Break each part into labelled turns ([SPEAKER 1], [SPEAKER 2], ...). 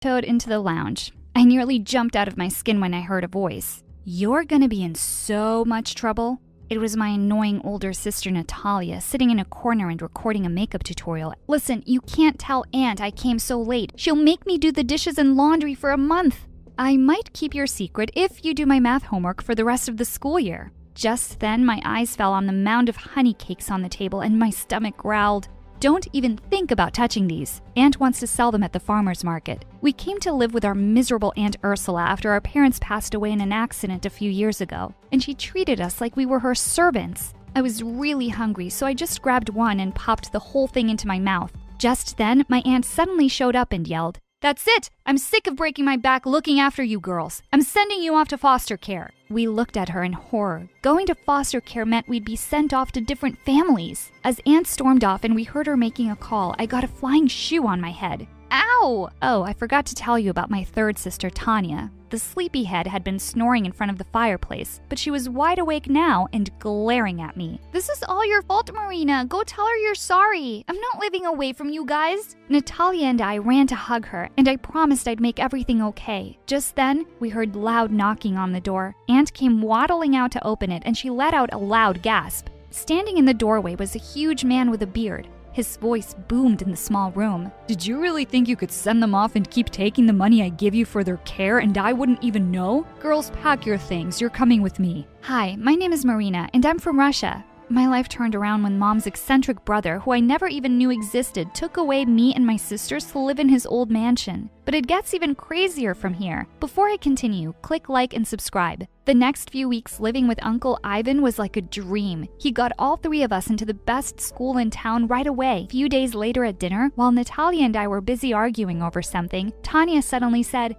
[SPEAKER 1] tiptoed into the lounge. I nearly jumped out of my skin when I heard a voice. "You're gonna be in so much trouble." It was my annoying older sister Natalia sitting in a corner and recording a makeup tutorial. "Listen, you can't tell Aunt I came so late. She'll make me do the dishes and laundry for a month. I might keep your secret if you do my math homework for the rest of the school year." Just then, my eyes fell on the mound of honey cakes on the table and my stomach growled. "Don't even think about touching these. Aunt wants to sell them at the farmer's market. We came to live with our miserable Aunt Ursula after our parents passed away in an accident a few years ago, and she treated us like we were her servants. I was really hungry, so I just grabbed one and popped the whole thing into my mouth. Just then, my aunt suddenly showed up and yelled, "That's it! I'm sick of breaking my back looking after you girls. I'm sending you off to foster care." We looked at her in horror. Going to foster care meant we'd be sent off to different families. As Aunt stormed off and we heard her making a call, I got a flying shoe on my head. Ow! Oh, I forgot to tell you about my third sister, Tanya. The sleepyhead had been snoring in front of the fireplace, but she was wide awake now and glaring at me. "This is all your fault, Marina. Go tell her you're sorry. I'm not living away from you guys." Natalia and I ran to hug her, and I promised I'd make everything okay. Just then, we heard loud knocking on the door. Aunt came waddling out to open it, and she let out a loud gasp. Standing in the doorway was a huge man with a beard. His voice boomed in the small room. "Did you really think you could send them off and keep taking the money I give you for their care and I wouldn't even know? Girls, pack your things. You're coming with me." "Hi, my name is Marina, and I'm from Russia." My life turned around when Mom's eccentric brother, who I never even knew existed, took away me and my sisters to live in his old mansion. But it gets even crazier from here. Before I continue, click like and subscribe. The next few weeks living with Uncle Ivan was like a dream. He got all three of us into the best school in town right away. A few days later at dinner, while Natalia and I were busy arguing over something, Tanya suddenly said,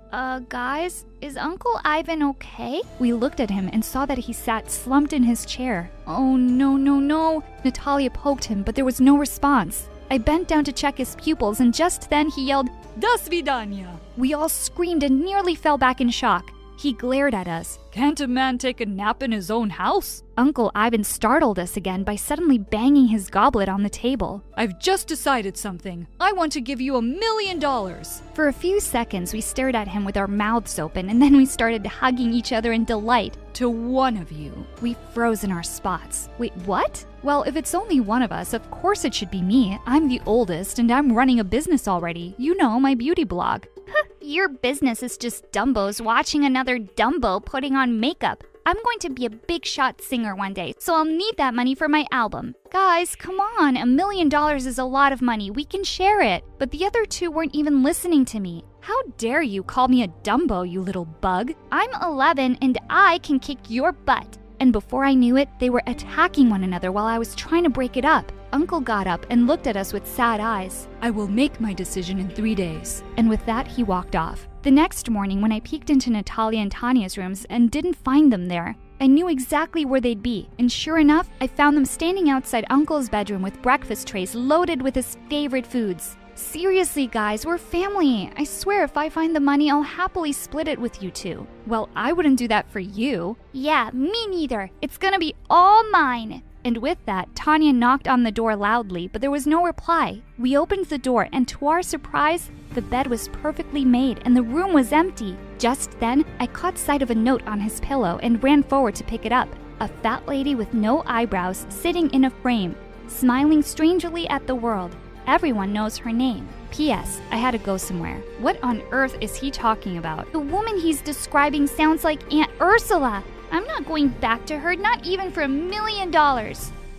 [SPEAKER 1] Guys, is Uncle Ivan okay?" We looked at him and saw that he sat slumped in his chair. "Oh, no, no, no." Natalia poked him, but there was no response. I bent down to check his pupils, and just then he yelled, "Do svidaniya!" We all screamed and nearly fell back in shock. He glared at us. "Can't a man take a nap in his own house?" Uncle Ivan startled us again by suddenly banging his goblet on the table. "I've just decided something. I want to give you $1 million. For a few seconds, we stared at him with our mouths open, and then we started hugging each other in delight. "To one of you." We froze in our spots. "Wait, what?" "Well, if it's only one of us, of course it should be me. I'm the oldest, and I'm running a business already. You know, my beauty blog." "Your business is just Dumbos watching another Dumbo putting on makeup. I'm going to be a big shot singer one day, so I'll need that money for my album." "Guys, come on, $1 million is a lot of money. We can share it." But the other two weren't even listening to me. "How dare you call me a Dumbo, you little bug? I'm 11 and I can kick your butt." And before I knew it, they were attacking one another while I was trying to break it up. Uncle got up and looked at us with sad eyes. "I will make my decision in 3 days." And with that, he walked off. The next morning, when I peeked into Natalia and Tanya's rooms and didn't find them there, I knew exactly where they'd be. And sure enough, I found them standing outside Uncle's bedroom with breakfast trays loaded with his favorite foods. "Seriously, guys, we're family. I swear if I find the money, I'll happily split it with you two." "Well, I wouldn't do that for you." "Yeah, me neither. It's gonna be all mine." And with that, Tanya knocked on the door loudly, but there was no reply. We opened the door, and to our surprise, the bed was perfectly made and the room was empty. Just then, I caught sight of a note on his pillow and ran forward to pick it up. A fat lady with no eyebrows sitting in a frame, smiling strangely at the world. Everyone knows her name. P.S. I had to go somewhere. What on earth is he talking about? The woman he's describing sounds like Aunt Ursula. I'm not going back to her, not even for $1 million.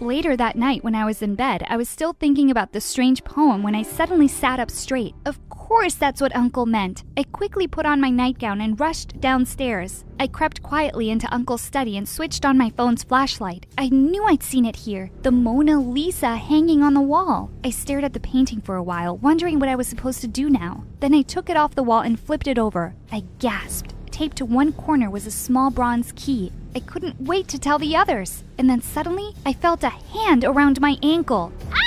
[SPEAKER 1] Later that night, when I was in bed, I was still thinking about the strange poem when I suddenly sat up straight. Of course that's what Uncle meant. I quickly put on my nightgown and rushed downstairs. I crept quietly into Uncle's study and switched on my phone's flashlight. I knew I'd seen it here, the Mona Lisa hanging on the wall. I stared at the painting for a while, wondering what I was supposed to do now. Then I took it off the wall and flipped it over. I gasped. Taped to one corner was a small bronze key. I couldn't wait to tell the others. And then suddenly, I felt a hand around my ankle. Ah!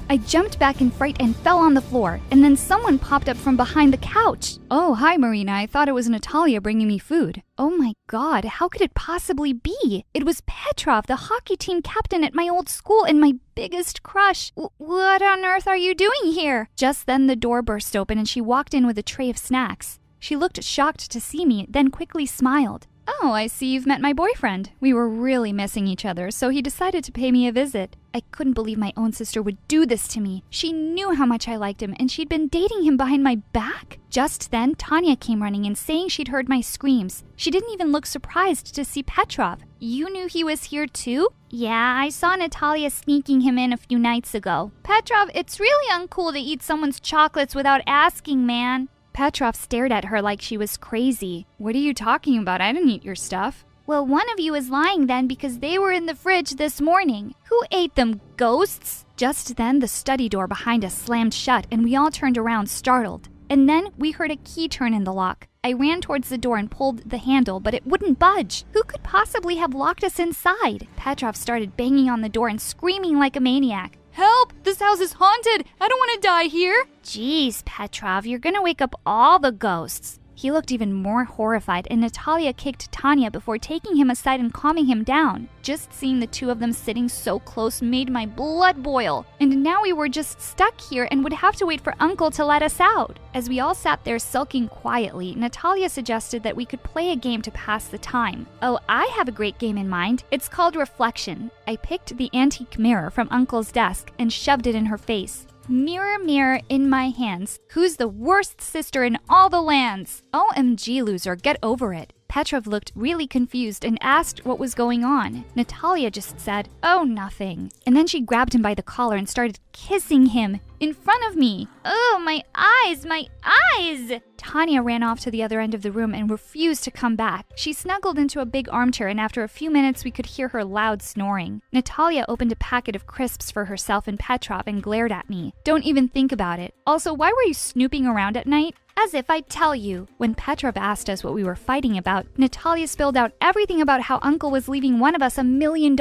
[SPEAKER 1] I jumped back in fright and fell on the floor, and then someone popped up from behind the couch. Oh, hi, Marina. I thought it was Natalia bringing me food. Oh my God, how could it possibly be? It was Petrov, the hockey team captain at my old school and my biggest crush. What on earth are you doing here? Just then the door burst open and she walked in with a tray of snacks. She looked shocked to see me, then quickly smiled. Oh, I see you've met my boyfriend. We were really missing each other, so he decided to pay me a visit. I couldn't believe my own sister would do this to me. She knew how much I liked him, and she'd been dating him behind my back. Just then, Tanya came running in, saying she'd heard my screams. She didn't even look surprised to see Petrov. You knew he was here too? Yeah, I saw Natalia sneaking him in a few nights ago. Petrov, it's really uncool to eat someone's chocolates without asking, man. Petrov stared at her like she was crazy. What are you talking about? I didn't eat your stuff. Well, one of you is lying then because they were in the fridge this morning. Who ate them, ghosts? Just then, the study door behind us slammed shut and we all turned around startled. And then we heard a key turn in the lock. I ran towards the door and pulled the handle, but it wouldn't budge. Who could possibly have locked us inside? Petrov started banging on the door and screaming like a maniac. Help! This house is haunted! I don't want to die here! Jeez, Petrov, you're gonna wake up all the ghosts. He looked even more horrified, and Natalia kicked Tanya before taking him aside and calming him down. Just seeing the two of them sitting so close made my blood boil. And now we were just stuck here and would have to wait for Uncle to let us out. As we all sat there sulking quietly, Natalia suggested that we could play a game to pass the time. Oh, I have a great game in mind. It's called Reflection. I picked the antique mirror from Uncle's desk and shoved it in her face. Mirror, mirror in my hands, who's the worst sister in all the lands? OMG, loser, get over it. Petrov looked really confused and asked what was going on. Natalia just said, oh, nothing. And then she grabbed him by the collar and started kissing him in front of me. Oh, my eyes, my eyes! Tanya ran off to the other end of the room and refused to come back. She snuggled into a big armchair, and after a few minutes we could hear her loud snoring. Natalia opened a packet of crisps for herself and Petrov and glared at me. Don't even think about it. Also, why were you snooping around at night? As if I'd tell you. When Petrov asked us what we were fighting about, Natalia spilled out everything about how Uncle was leaving one of us $1 million.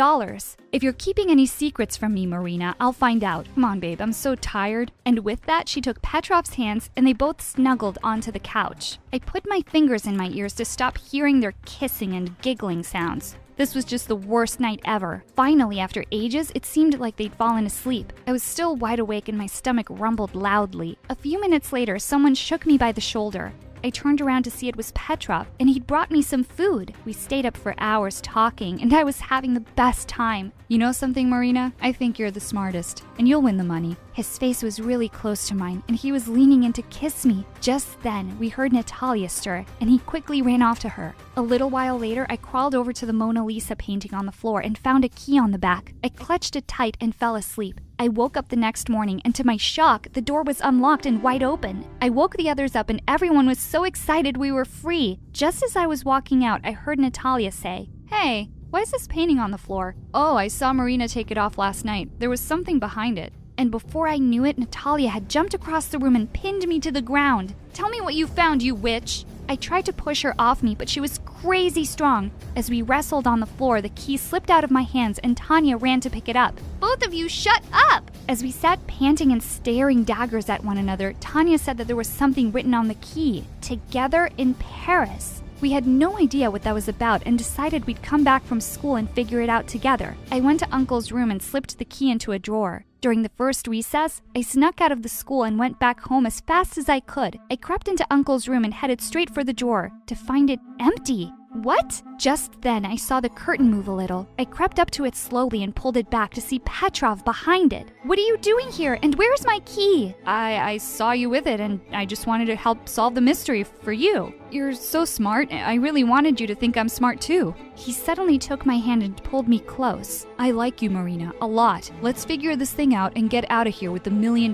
[SPEAKER 1] If you're keeping any secrets from me, Marina, I'll find out. Come on, babe, I'm so tired. And with that, she took Petrov's hands and they both snuggled onto the couch. I put my fingers in my ears to stop hearing their kissing and giggling sounds. This was just the worst night ever. Finally, after ages, it seemed like they'd fallen asleep. I was still wide awake and my stomach rumbled loudly. A few minutes later, someone shook me by the shoulder. I turned around to see it was Petrov, and he'd brought me some food. We stayed up for hours talking, and I was having the best time. You know something, Marina? I think you're the smartest, and you'll win the money. His face was really close to mine, and he was leaning in to kiss me. Just then, we heard Natalia stir, and he quickly ran off to her. A little while later, I crawled over to the Mona Lisa painting on the floor and found a key on the back. I clutched it tight and fell asleep. I woke up the next morning, and to my shock, the door was unlocked and wide open. I woke the others up, and everyone was so excited we were free. Just as I was walking out, I heard Natalia say, "Hey, why is this painting on the floor?" "Oh, I saw Marina take it off last night. There was something behind it." And before I knew it, Natalia had jumped across the room and pinned me to the ground. "Tell me what you found, you witch!" I tried to push her off me, but she was crazy strong. As we wrestled on the floor, the key slipped out of my hands and Tanya ran to pick it up. "Both of you, shut up!" As we sat panting and staring daggers at one another, Tanya said that there was something written on the key. Together in Paris. We had no idea what that was about and decided we'd come back from school and figure it out together. I went to Uncle's room and slipped the key into a drawer. During the first recess, I snuck out of the school and went back home as fast as I could. I crept into Uncle's room and headed straight for the drawer, to find it empty. What? Just then, I saw the curtain move a little. I crept up to it slowly and pulled it back to see Petrov behind it. "What are you doing here? And where's my key?" I saw you with it, and I just wanted to help solve the mystery for you. You're so smart. I really wanted you to think I'm smart too." He suddenly took my hand and pulled me close. "I like you, Marina, a lot. Let's figure this thing out and get out of here with the $1 million.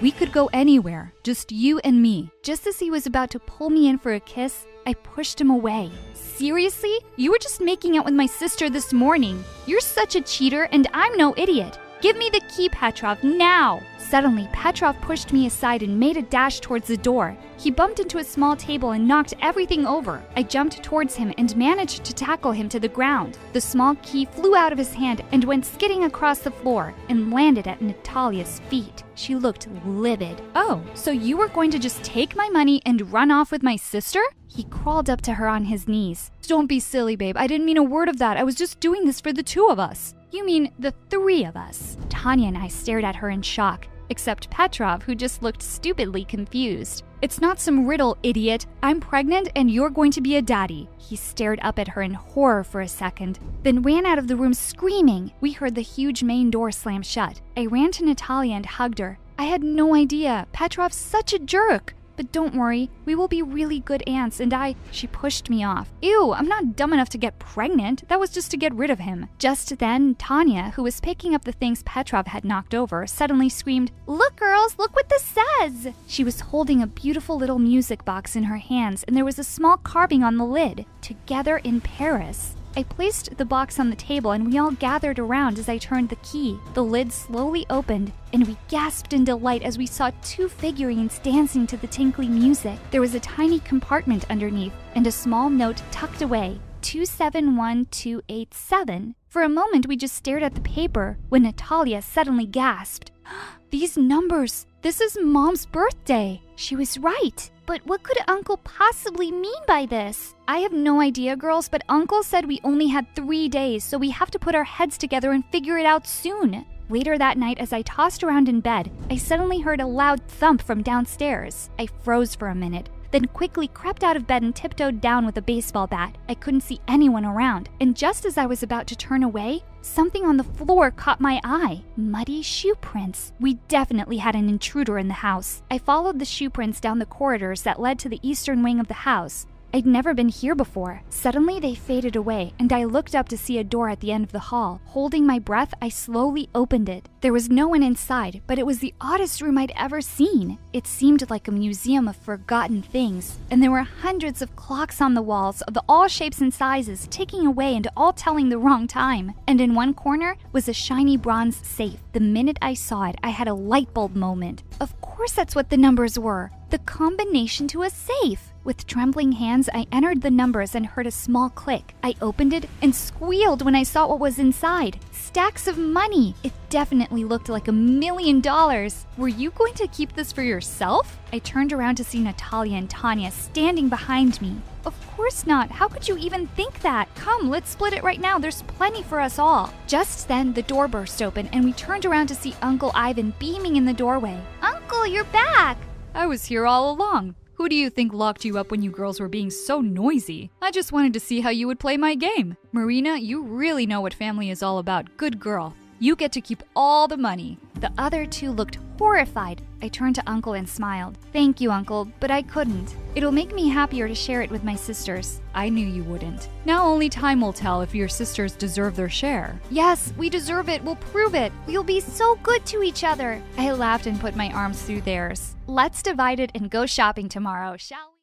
[SPEAKER 1] We could go anywhere, just you and me." Just as he was about to pull me in for a kiss, I pushed him away. "Seriously? You were just making out with my sister this morning. You're such a cheater, and I'm no idiot. Give me the key, Petrov, now! Suddenly, Petrov pushed me aside and made a dash towards the door. He bumped into a small table and knocked everything over. I jumped towards him and managed to tackle him to the ground. The small key flew out of his hand and went skidding across the floor and landed at Natalia's feet. She looked livid. Oh, so you were going to just take my money and run off with my sister? He crawled up to her on his knees. Don't be silly, babe. I didn't mean a word of that. I was just doing this for the two of us. You mean the three of us? Tanya and I stared at her in shock, except Petrov, who just looked stupidly confused. It's not some riddle, idiot. I'm pregnant and you're going to be a daddy. He stared up at her in horror for a second, then ran out of the room screaming. We heard the huge main door slam shut. I ran to Natalia and hugged her. I had no idea. Petrov's such a jerk. But don't worry, we will be really good aunts and She pushed me off. Ew, I'm not dumb enough to get pregnant. That was just to get rid of him. Just then, Tanya, who was picking up the things Petrov had knocked over, suddenly screamed, "Look, girls, look what this says!" She was holding a beautiful little music box in her hands and there was a small carving on the lid, "Together in Paris." I placed the box on the table and we all gathered around as I turned the key. The lid slowly opened and we gasped in delight as we saw two figurines dancing to the tinkly music. There was a tiny compartment underneath and a small note tucked away, 271287. For a moment we just stared at the paper when Natalia suddenly gasped. These numbers! This is Mom's birthday! She was right. But what could Uncle possibly mean by this? I have no idea, girls, but Uncle said we only had 3 days, so we have to put our heads together and figure it out soon. Later that night, as I tossed around in bed, I suddenly heard a loud thump from downstairs. I froze for a minute, then quickly crept out of bed and tiptoed down with a baseball bat. I couldn't see anyone around, and just as I was about to turn away, something on the floor caught my eye. Muddy shoe prints. We definitely had an intruder in the house. I followed the shoe prints down the corridors that led to the eastern wing of the house. I'd never been here before. Suddenly they faded away, and I looked up to see a door at the end of the hall. Holding my breath, I slowly opened it. There was no one inside, but it was the oddest room I'd ever seen. It seemed like a museum of forgotten things, and there were hundreds of clocks on the walls of all shapes and sizes, ticking away and all telling the wrong time. And in one corner was a shiny bronze safe. The minute I saw it, I had a light bulb moment. Of course that's what the numbers were. The combination to a safe. With trembling hands, I entered the numbers and heard a small click. I opened it and squealed when I saw what was inside. Stacks of money. It definitely looked like $1 million. Were you going to keep this for yourself? I turned around to see Natalia and Tanya standing behind me. Of course not. How could you even think that? Come, let's split it right now. There's plenty for us all. Just then, the door burst open and we turned around to see Uncle Ivan beaming in the doorway. Uncle, you're back! I was here all along. Who do you think locked you up when you girls were being so noisy? I just wanted to see how you would play my game. Marina, you really know what family is all about. Good girl. You get to keep all the money. The other two looked horrified. I turned to Uncle and smiled. Thank you, Uncle, but I couldn't. It'll make me happier to share it with my sisters. I knew you wouldn't. Now only time will tell if your sisters deserve their share. Yes, we deserve it. We'll prove it. We'll be so good to each other. I laughed and put my arms through theirs. Let's divide it and go shopping tomorrow, shall we?